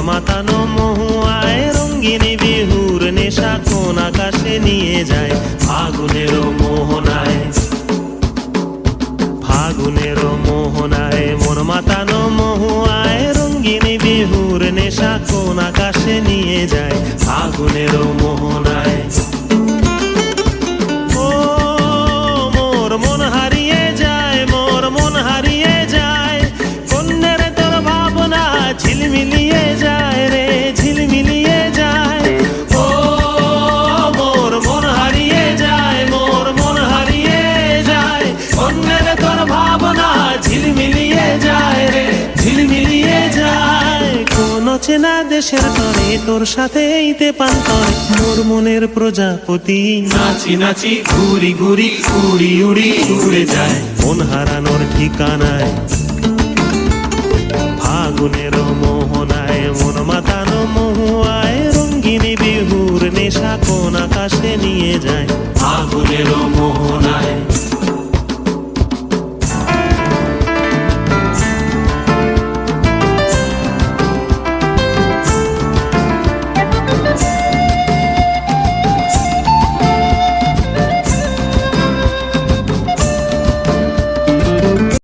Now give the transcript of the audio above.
মাতানো মহুয়ায় রঙ্গিনী বিহুর নেশা কোন আকাশে নিয়ে যায় ফাগুনের মোহনায়। ফাগুনের মোহনায় মন মাতানো মহুয়ায় রঙ্গিনী বিহুর নেশা কোন আকাশে নিয়ে যায় ফাগুনের মোহনায়। ও মোর মন হারিয়ে যায়, মোর মন হারিয়ে যায়, কন্যের তোর ভাবনা ঝিলমিলিয়ে যায় রে, ঝিলমিলিয়ে যায়। ও মোর মন হারিয়ে যায়, মোর মন হারিয়ে যায়, কন্যের তোর ভাবনা ঝিলমিলিয়ে যায় রে, ঝিলমিলিয়ে যায়। কোন চেনা দেশের তরে তোর সাথে এইতে পান্তরে মোর মনের প্রজাপতি নাচি নাচি ঘুরি ঘুরি উড়ি উড়ি উড়ে যায় মন হারানোর ঠিকানায়। ফাগুনের মোহনায় মন মাতানো মহুয়ায় রঙ্গিনী বিহুর নেশা কোন আকাশে নিয়ে যায় ফাগুনের মোহনায়।